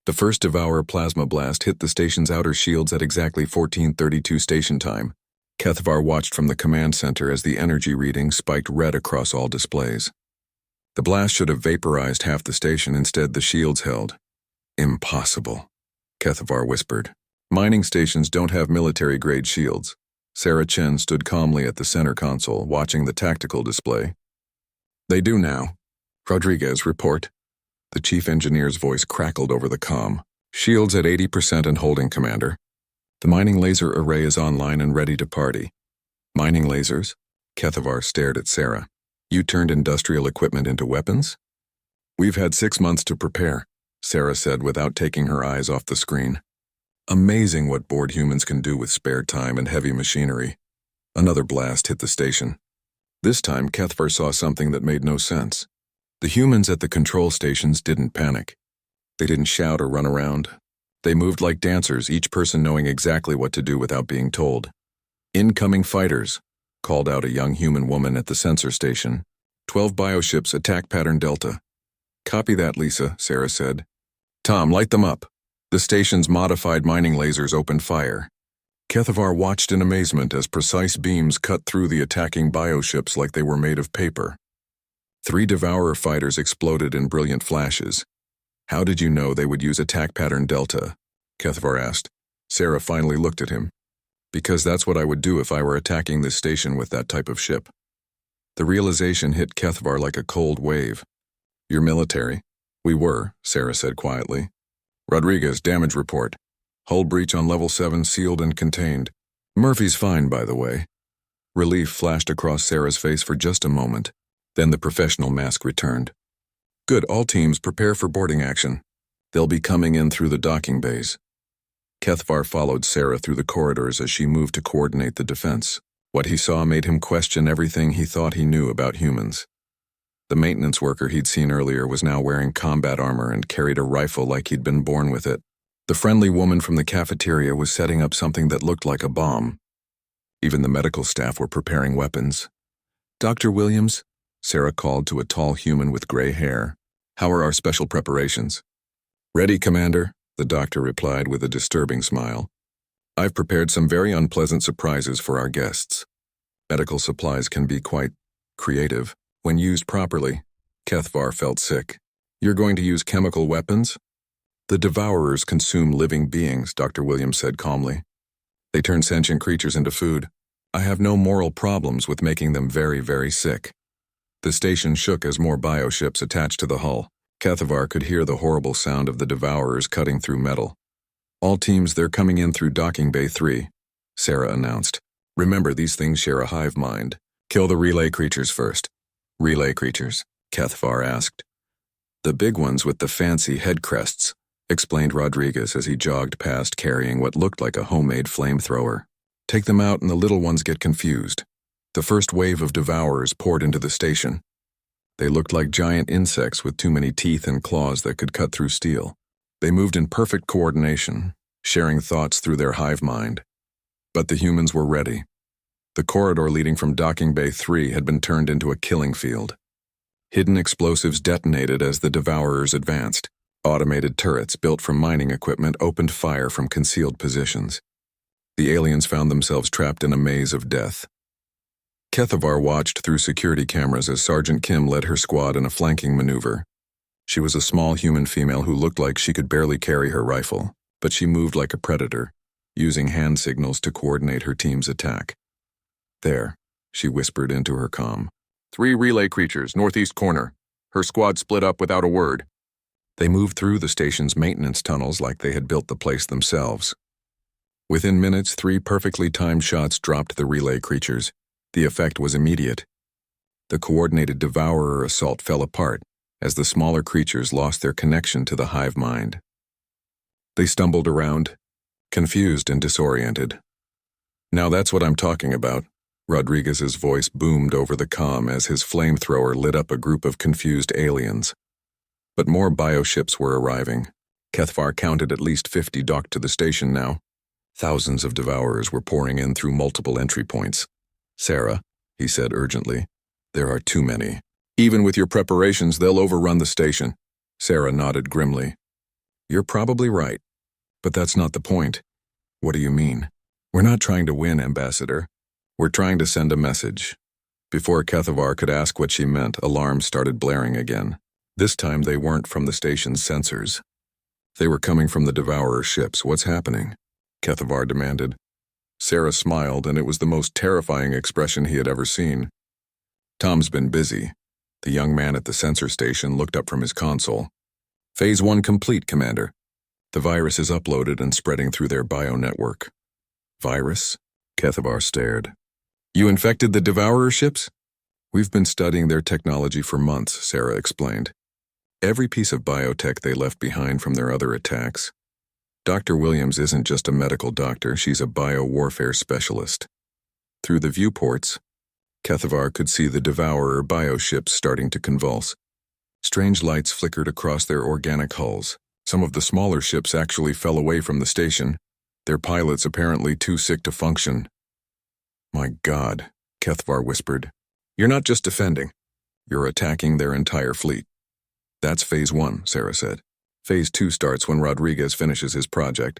The first Devourer plasma blast hit the station's outer shields at exactly 14:32 station time. Kethvar watched from the command center as the energy reading spiked red across all displays. The blast should have vaporized half the station, instead the shields held. Impossible, Kethvar whispered. Mining stations don't have military-grade shields. Sarah Chen stood calmly at the center console, watching the tactical display. They do now. Rodriguez, report. The chief engineer's voice crackled over the comm. Shields at 80% and holding, Commander. The mining laser array is online and ready to party. Mining lasers? Kethvar stared at Sarah. You turned industrial equipment into weapons? We've had 6 months to prepare, Sarah said without taking her eyes off the screen. Amazing what bored humans can do with spare time and heavy machinery. Another blast hit the station. This time, Kethvar saw something that made no sense. The humans at the control stations didn't panic. They didn't shout or run around. They moved like dancers, each person knowing exactly what to do without being told. Incoming fighters, called out a young human woman at the sensor station. 12 bioships, attack pattern Delta. Copy that, Lisa, Sarah said. Tom, light them up. The station's modified mining lasers opened fire. Kethvar watched in amazement as precise beams cut through the attacking bioships like they were made of paper. 3 Devourer fighters exploded in brilliant flashes. How did you know they would use attack pattern Delta? Kethvar asked. Sarah finally looked at him. Because that's what I would do if I were attacking this station with that type of ship. The realization hit Kethvar like a cold wave. You're military. We were, Sarah said quietly. Rodriguez, damage report. Hull breach on level 7, sealed and contained. Murphy's fine, by the way. Relief flashed across Sarah's face for just a moment. Then the professional mask returned. Good, all teams prepare for boarding action. They'll be coming in through the docking bays. Kethvar followed Sarah through the corridors as she moved to coordinate the defense. What he saw made him question everything he thought he knew about humans. The maintenance worker he'd seen earlier was now wearing combat armor and carried a rifle like he'd been born with it. The friendly woman from the cafeteria was setting up something that looked like a bomb. Even the medical staff were preparing weapons. Dr. Williams, Sarah called to a tall human with gray hair. How are our special preparations? Ready, Commander, the doctor replied with a disturbing smile. I've prepared some very unpleasant surprises for our guests. Medical supplies can be quite creative. When used properly, Kethvar felt sick. You're going to use chemical weapons? The Devourers consume living beings, Dr. Williams said calmly. They turn sentient creatures into food. I have no moral problems with making them very, very sick. The station shook as more bioships attached to the hull. Kethvar could hear the horrible sound of the Devourers cutting through metal. All teams, they're coming in through Docking Bay 3, Sarah announced. Remember, these things share a hive mind. Kill the relay creatures first. Relay creatures? Kethvar asked. The big ones with the fancy head crests, explained Rodriguez as he jogged past carrying what looked like a homemade flamethrower. Take them out and the little ones get confused. The first wave of Devourers poured into the station. They looked like giant insects with too many teeth and claws that could cut through steel. They moved in perfect coordination, sharing thoughts through their hive mind. But the humans were ready. The corridor leading from Docking Bay 3 had been turned into a killing field. Hidden explosives detonated as the Devourers advanced. Automated turrets built from mining equipment opened fire from concealed positions. The aliens found themselves trapped in a maze of death. Kethvar watched through security cameras as Sergeant Kim led her squad in a flanking maneuver. She was a small human female who looked like she could barely carry her rifle, but she moved like a predator, using hand signals to coordinate her team's attack. There, she whispered into her comm. 3 relay creatures, northeast corner. Her squad split up without a word. They moved through the station's maintenance tunnels like they had built the place themselves. Within minutes, 3 perfectly timed shots dropped the relay creatures. The effect was immediate. The coordinated Devourer assault fell apart as the smaller creatures lost their connection to the hive mind. They stumbled around, confused and disoriented. Now that's what I'm talking about. Rodriguez's voice boomed over the comm as his flamethrower lit up a group of confused aliens. But more bioships were arriving. Kethvar counted at least 50 docked to the station now. Thousands of Devourers were pouring in through multiple entry points. Sarah, he said urgently, there are too many. Even with your preparations, they'll overrun the station. Sarah nodded grimly. You're probably right, but that's not the point. What do you mean? We're not trying to win, Ambassador. We're trying to send a message. Before Kethavar could ask what she meant, alarms started blaring again. This time they weren't from the station's sensors. They were coming from the Devourer ships. What's happening? Kethavar demanded. Sarah smiled, and it was the most terrifying expression he had ever seen. Tom's been busy. The young man at the sensor station looked up from his console. Phase 1 complete, Commander. The virus is uploaded and spreading through their bio-network. Virus? Kethavar stared. You infected the Devourer ships? We've been studying their technology for months, Sarah explained. Every piece of biotech they left behind from their other attacks. Dr. Williams isn't just a medical doctor, she's a bio-warfare specialist. Through the viewports, Kethavar could see the Devourer bioships starting to convulse. Strange lights flickered across their organic hulls. Some of the smaller ships actually fell away from the station, their pilots apparently too sick to function. My God, Kethavar whispered. You're not just defending. You're attacking their entire fleet. That's Phase 1, Sarah said. Phase 2 starts when Rodriguez finishes his project.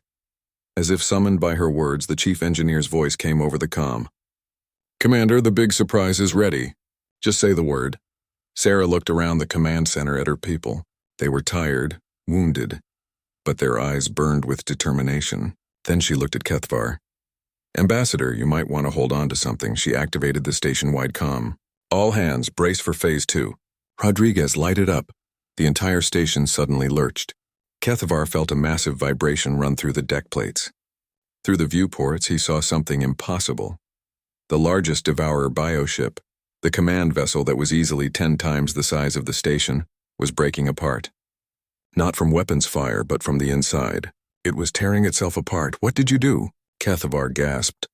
As if summoned by her words, the chief engineer's voice came over the comm. Commander, the big surprise is ready. Just say the word. Sarah looked around the command center at her people. They were tired, wounded, but their eyes burned with determination. Then she looked at Kethavar. Ambassador, you might want to hold on to something. She activated the station-wide comm. All hands, brace for Phase 2. Rodriguez lighted up. The entire station suddenly lurched. Kethavar felt a massive vibration run through the deck plates. Through the viewports, he saw something impossible. The largest Devourer bioship, the command vessel that was easily 10 times the size of the station, was breaking apart. Not from weapons fire, but from the inside. It was tearing itself apart. What did you do? Kethavar gasped.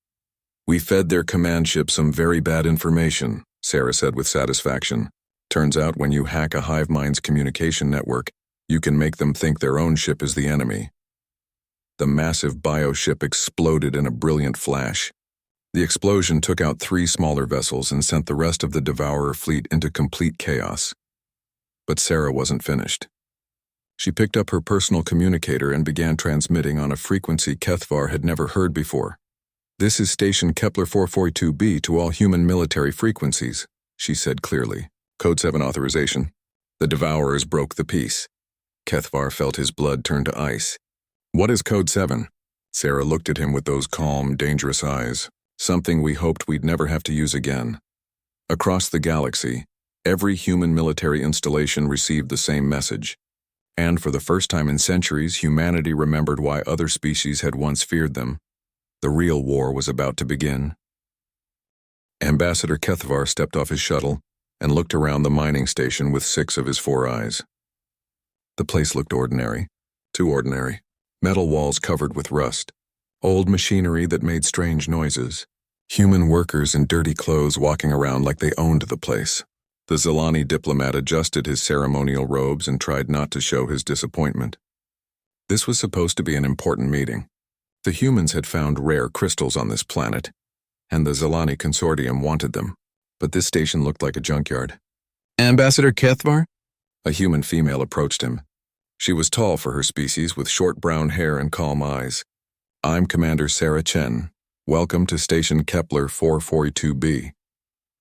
We fed their command ship some very bad information, Sarah said with satisfaction. Turns out when you hack a hive mind's communication network, you can make them think their own ship is the enemy. The massive bioship exploded in a brilliant flash. The explosion took out 3 smaller vessels and sent the rest of the Devourer fleet into complete chaos. But Sarah wasn't finished. She picked up her personal communicator and began transmitting on a frequency Kethavar had never heard before. This is Station Kepler 442b to all human military frequencies, she said clearly. Code 7 authorization. The Devourers broke the peace. Kethavar felt his blood turn to ice. What is Code 7? Sarah looked at him with those calm, dangerous eyes. Something we hoped we'd never have to use again. Across the galaxy, every human military installation received the same message. And for the first time in centuries, humanity remembered why other species had once feared them. The real war was about to begin. Ambassador Kethavar stepped off his shuttle and looked around the mining station with 6 of his 4 eyes. The place looked ordinary, too ordinary. Metal walls covered with rust, old machinery that made strange noises, human workers in dirty clothes walking around like they owned the place. The Zilani diplomat adjusted his ceremonial robes and tried not to show his disappointment. This was supposed to be an important meeting. The humans had found rare crystals on this planet, and the Zilani consortium wanted them, but this station looked like a junkyard. Ambassador Kethavar? A human female approached him. She was tall for her species, with short brown hair and calm eyes. I'm Commander Sarah Chen. Welcome to Station Kepler 442b.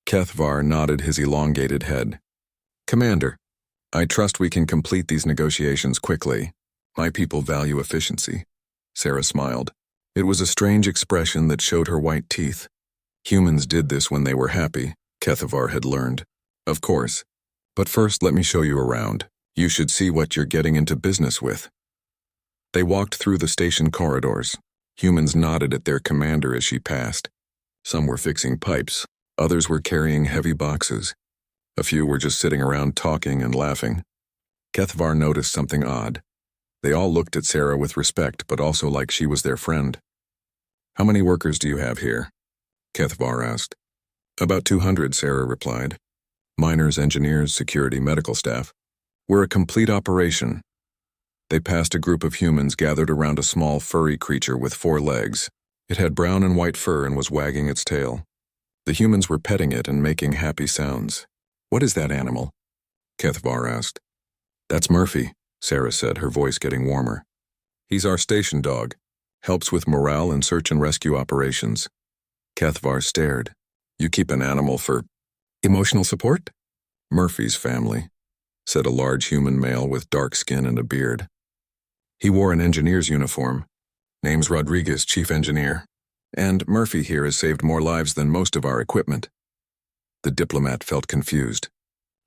Kethavar nodded his elongated head. Commander, I trust we can complete these negotiations quickly. My people value efficiency. Sarah smiled. It was a strange expression that showed her white teeth. Humans did this when they were happy, Kethavar had learned. Of course. But first let me show you around. You should see what you're getting into business with. They walked through the station corridors. Humans nodded at their commander as she passed. Some were fixing pipes. Others were carrying heavy boxes. A few were just sitting around talking and laughing. Kethavar noticed something odd. They all looked at Sarah with respect, but also like she was their friend. How many workers do you have here? Kethavar asked. About 200, Sarah replied. Miners, engineers, security, medical staff. We're a complete operation. They passed a group of humans gathered around a small furry creature with 4 legs. It had brown and white fur and was wagging its tail. The humans were petting it and making happy sounds. What is that animal? Kethavar asked. That's Murphy, Sarah said, her voice getting warmer. He's our station dog. Helps with morale and search and rescue operations. Kethvar stared. You keep an animal for emotional support? Murphy's family, said a large human male with dark skin and a beard. He wore an engineer's uniform. Name's Rodriguez, chief engineer. And Murphy here has saved more lives than most of our equipment. The diplomat felt confused.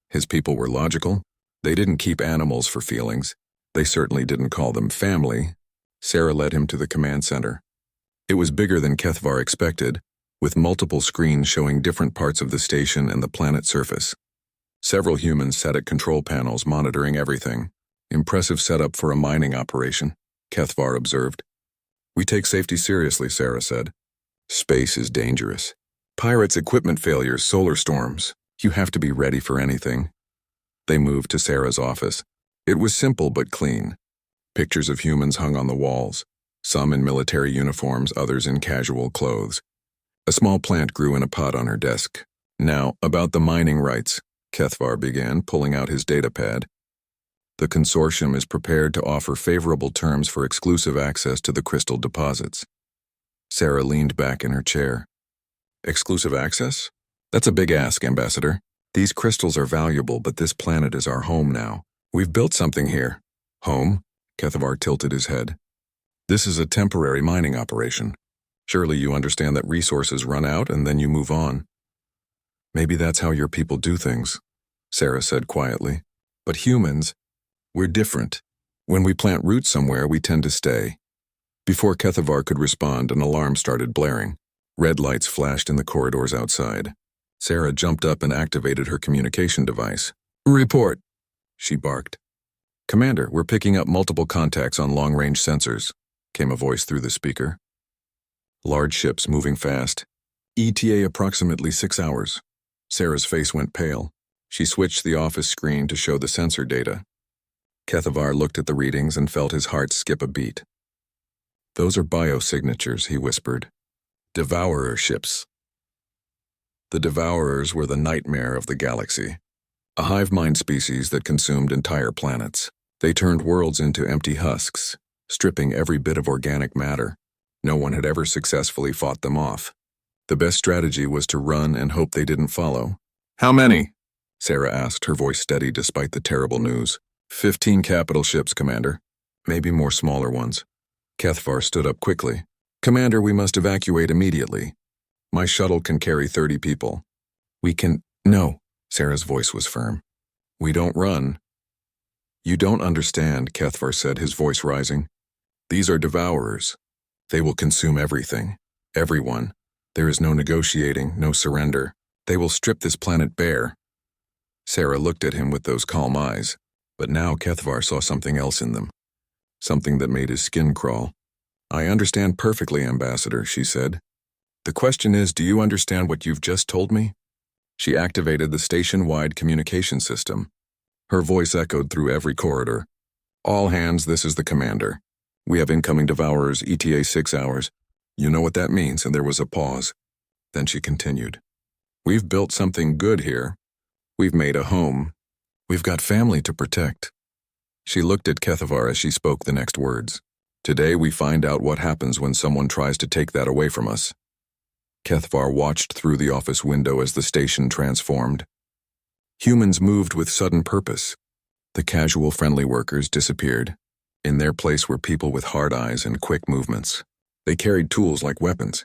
His people were logical. They didn't keep animals for feelings. They certainly didn't call them family. Sarah led him to the command center. It was bigger than Kethvar expected, with multiple screens showing different parts of the station and the planet's surface. Several humans sat at control panels monitoring everything. Impressive setup for a mining operation, Kethvar observed. We take safety seriously, Sarah said. Space is dangerous. Pirates, equipment failures, solar storms. You have to be ready for anything. They moved to Sarah's office. It was simple but clean. Pictures of humans hung on the walls, some in military uniforms, others in casual clothes. A small plant grew in a pot on her desk. Now, about the mining rights, Kethvar began, pulling out his datapad. The consortium is prepared to offer favorable terms for exclusive access to the crystal deposits. Sarah leaned back in her chair. Exclusive access? That's a big ask, Ambassador. These crystals are valuable, but this planet is our home now. We've built something here. Home? Kethvar tilted his head. This is a temporary mining operation. Surely you understand that resources run out and then you move on. Maybe that's how your people do things, Sarah said quietly. But humans, we're different. When we plant roots somewhere, we tend to stay. Before Kethvar could respond, an alarm started blaring. Red lights flashed in the corridors outside. Sarah jumped up and activated her communication device. Report, she barked. Commander, we're picking up multiple contacts on long-range sensors, came a voice through the speaker. Large ships moving fast. ETA approximately 6 hours. Sarah's face went pale. She switched the office screen to show the sensor data. Kethvar looked at the readings and felt his heart skip a beat. Those are biosignatures, he whispered. Devourer ships. The Devourers were the nightmare of the galaxy. A hive mind species that consumed entire planets. They turned worlds into empty husks, stripping every bit of organic matter. No one had ever successfully fought them off. The best strategy was to run and hope they didn't follow. How many? Sarah asked, her voice steady despite the terrible news. 15 capital ships, Commander. Maybe more smaller ones. Kethvar stood up quickly. Commander, we must evacuate immediately. My shuttle can carry 30 people. We can... No, Sarah's voice was firm. We don't run. You don't understand, Kethvar said, his voice rising. These are devourers. They will consume everything. Everyone. There is no negotiating, no surrender. They will strip this planet bare. Sarah looked at him with those calm eyes, but now Kethvar saw something else in them. Something that made his skin crawl. I understand perfectly, Ambassador, she said. The question is, do you understand what you've just told me? She activated the station-wide communication system. Her voice echoed through every corridor. All hands, this is the commander. We have incoming devourers, ETA 6 hours. You know what that means, and there was a pause. Then she continued. We've built something good here. We've made a home. We've got family to protect. She looked at Kethvar as she spoke the next words. Today we find out what happens when someone tries to take that away from us. Kethvar watched through the office window as the station transformed. Humans moved with sudden purpose. The casual friendly workers disappeared. In their place were people with hard eyes and quick movements. They carried tools like weapons.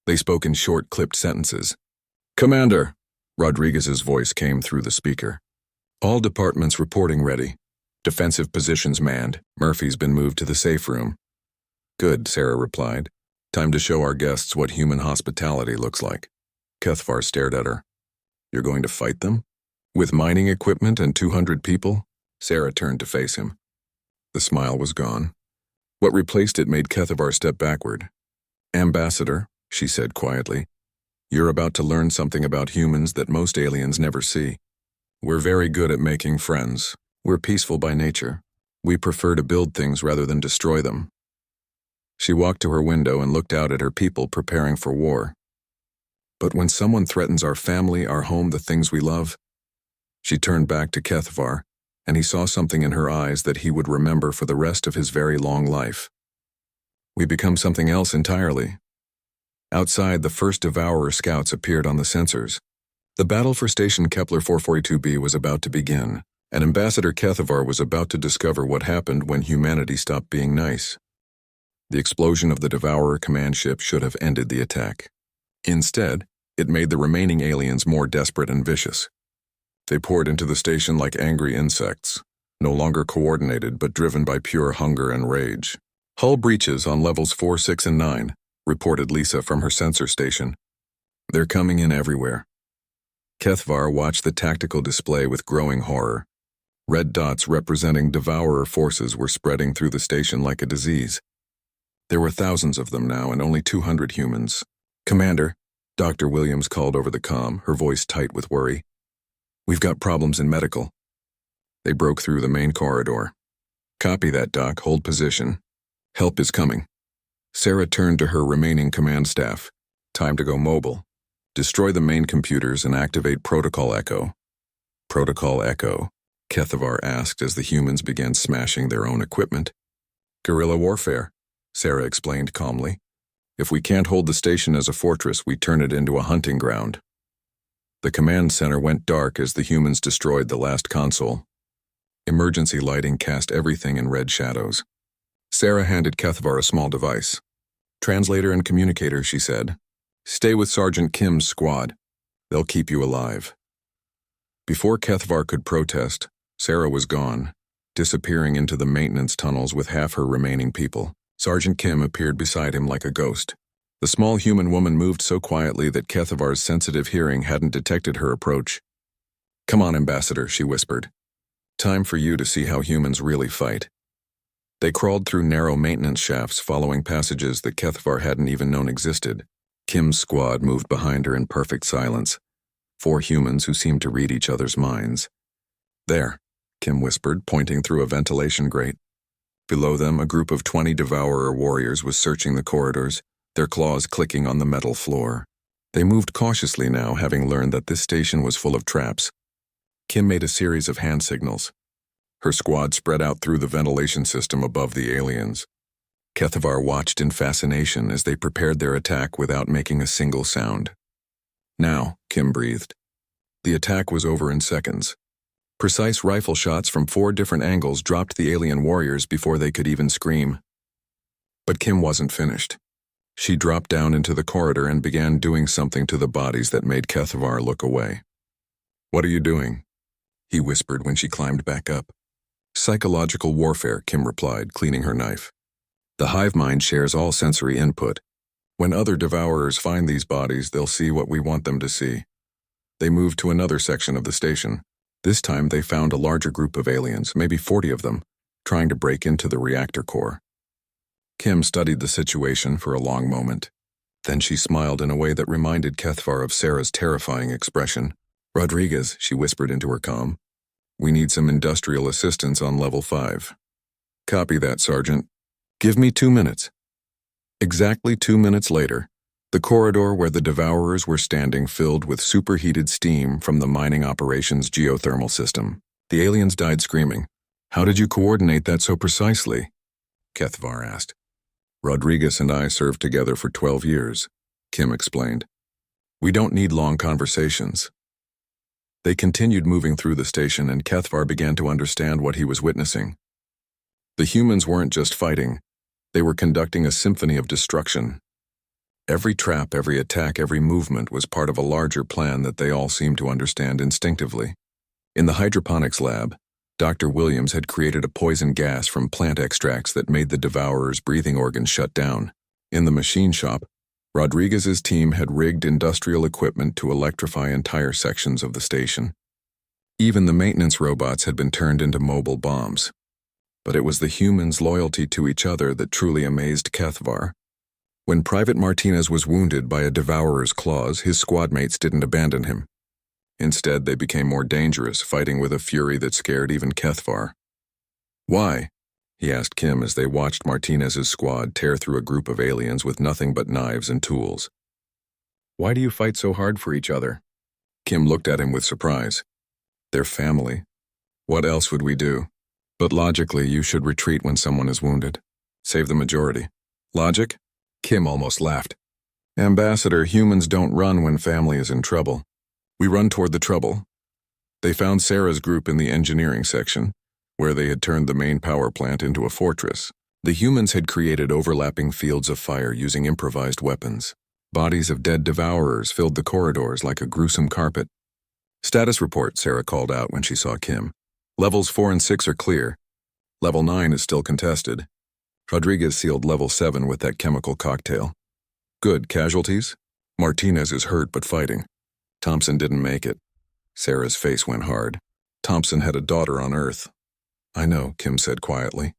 They spoke in short, clipped sentences. Commander, Rodriguez's voice came through the speaker. All departments reporting ready. Defensive positions manned. Murphy's been moved to the safe room. Good, Sarah replied. Time to show our guests what human hospitality looks like. Kethvar stared at her. You're going to fight them? With mining equipment and 200 people? Sarah turned to face him. The smile was gone. What replaced it made Kethvar step backward. Ambassador, she said quietly, you're about to learn something about humans that most aliens never see. We're very good at making friends. We're peaceful by nature. We prefer to build things rather than destroy them. She walked to her window and looked out at her people preparing for war. But when someone threatens our family, our home, the things we love... She turned back to Kethvar, and he saw something in her eyes that he would remember for the rest of his very long life. We become something else entirely. Outside, the first Devourer scouts appeared on the sensors. The battle for Station Kepler 442b was about to begin, and Ambassador Kethavar was about to discover what happened when humanity stopped being nice. The explosion of the Devourer command ship should have ended the attack. Instead, it made the remaining aliens more desperate and vicious. They poured into the station like angry insects, no longer coordinated but driven by pure hunger and rage. Hull breaches on levels 4, 6, and 9, reported Lisa from her sensor station. They're coming in everywhere. Kethavar watched the tactical display with growing horror. Red dots representing Devourer forces were spreading through the station like a disease. There were thousands of them now and only 200 humans. "Commander," Dr. Williams called over the comm, her voice tight with worry. "We've got problems in medical." They broke through the main corridor. "Copy that, Doc. Hold position. Help is coming." Sarah turned to her remaining command staff. "Time to go mobile. Destroy the main computers and activate Protocol Echo." "Protocol Echo?" Kethavar asked as the humans began smashing their own equipment. "Guerrilla warfare," Sarah explained calmly. "If we can't hold the station as a fortress, we turn it into a hunting ground." The command center went dark as the humans destroyed the last console. Emergency lighting cast everything in red shadows. Sarah handed Kethavar a small device. "Translator and communicator," she said. "Stay with Sergeant Kim's squad. They'll keep you alive." Before Kethavar could protest, Sarah was gone, disappearing into the maintenance tunnels with half her remaining people. Sergeant Kim appeared beside him like a ghost. The small human woman moved so quietly that Kethavar's sensitive hearing hadn't detected her approach. "Come on, Ambassador," she whispered. "Time for you to see how humans really fight." They crawled through narrow maintenance shafts following passages that Kethavar hadn't even known existed. Kim's squad moved behind her in perfect silence. 4 humans who seemed to read each other's minds. "There," Kim whispered, pointing through a ventilation grate. Below them, a group of 20 Devourer warriors was searching the corridors, their claws clicking on the metal floor. They moved cautiously now, having learned that this station was full of traps. Kim made a series of hand signals. Her squad spread out through the ventilation system above the aliens. Kethavar watched in fascination as they prepared their attack without making a single sound. "Now," Kim breathed. The attack was over in seconds. Precise rifle shots from 4 different angles dropped the alien warriors before they could even scream. But Kim wasn't finished. She dropped down into the corridor and began doing something to the bodies that made Kethavar look away. "What are you doing?" he whispered when she climbed back up. "Psychological warfare," Kim replied, cleaning her knife. "The hive mind shares all sensory input. When other Devourers find these bodies, they'll see what we want them to see." They moved to another section of the station. This time they found a larger group of aliens, maybe 40 of them, trying to break into the reactor core. Kim studied the situation for a long moment. Then she smiled in a way that reminded Kethavar of Sarah's terrifying expression. "Rodriguez," she whispered into her comm. "We need some industrial assistance on level 5. "Copy that, Sergeant. Give me 2 minutes." Exactly 2 minutes later, the corridor where the Devourers were standing filled with superheated steam from the mining operations geothermal system. The aliens died screaming. "How did you coordinate that so precisely?" Kethavar asked. "Rodriguez and I served together for 12 years, Kim explained. "We don't need long conversations." They continued moving through the station, and Kethavar began to understand what he was witnessing. The humans weren't just fighting. They were conducting a symphony of destruction. Every trap, every attack, every movement was part of a larger plan that they all seemed to understand instinctively. In the hydroponics lab, Dr. Williams had created a poison gas from plant extracts that made the Devourers' breathing organs shut down. In the machine shop, Rodriguez's team had rigged industrial equipment to electrify entire sections of the station. Even the maintenance robots had been turned into mobile bombs. But it was the humans' loyalty to each other that truly amazed Kethavar. When Private Martinez was wounded by a Devourer's claws, his squadmates didn't abandon him. Instead, they became more dangerous, fighting with a fury that scared even Kethavar. "Why?" he asked Kim as they watched Martinez's squad tear through a group of aliens with nothing but knives and tools. "Why do you fight so hard for each other?" Kim looked at him with surprise. "They're family. What else would we do? But logically, you should retreat when someone is wounded. Save the majority. Logic? Kim almost laughed. Ambassador, humans don't run when family is in trouble. We run toward the trouble. They found Sarah's group in the engineering section, where they had turned the main power plant into a fortress. The humans had created overlapping fields of fire using improvised weapons. Bodies of dead devourers filled the corridors like a gruesome carpet. Status report, Sarah called out when she saw Kim. Levels 4 and 6 are clear. Level 9 is still contested. Rodriguez sealed level 7 with that chemical cocktail. Good, casualties? Martinez is hurt but fighting. Thompson didn't make it. Sarah's face went hard. Thompson had a daughter on Earth. I know, Kim said quietly.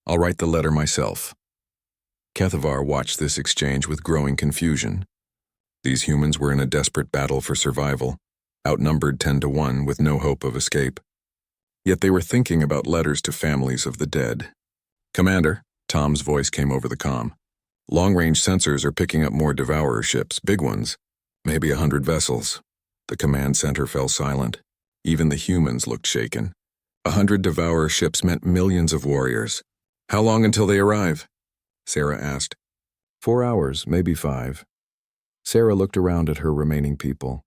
I'll write the letter myself. Kethavar watched this exchange with growing confusion. These humans were in a desperate battle for survival, outnumbered 10-1 with no hope of escape. Yet they were thinking about letters to families of the dead. Commander, Tom's voice came over the comm. Long-range sensors are picking up more devourer ships, big ones, maybe 100 vessels. The command center fell silent. Even the humans looked shaken. 100 devourer ships meant millions of warriors. How long until they arrive? Sarah asked. 4 hours, maybe 5. Sarah looked around at her remaining people.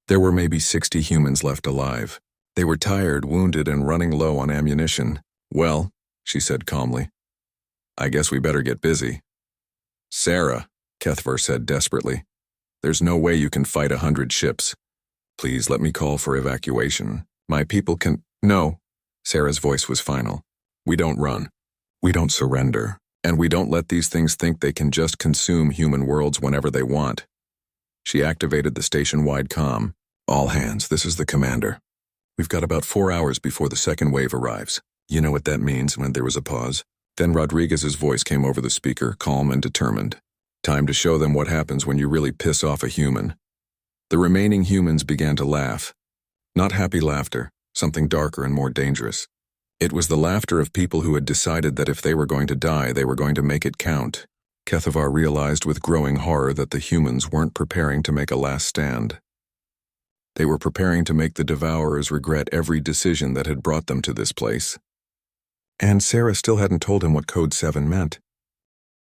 There were maybe 60 humans left alive. They were tired, wounded, and running low on ammunition. Well, she said calmly, I guess we better get busy. Sarah, Kethavar said desperately, there's no way you can fight 100 ships. Please let me call for evacuation. My people can— No. Sarah's voice was final. We don't run. We don't surrender. And we don't let these things think they can just consume human worlds whenever they want. She activated the station-wide comm. All hands, this is the commander. We've got about 4 hours before the second wave arrives. You know what that means. When there was a pause. Then Rodriguez's voice came over the speaker, calm and determined. Time to show them what happens when you really piss off a human. The remaining humans began to laugh. Not happy laughter, something darker and more dangerous. It was the laughter of people who had decided that if they were going to die, they were going to make it count. Kethavar realized with growing horror that the humans weren't preparing to make a last stand. They were preparing to make the devourers regret every decision that had brought them to this place. And Sarah still hadn't told him what Code 7 meant.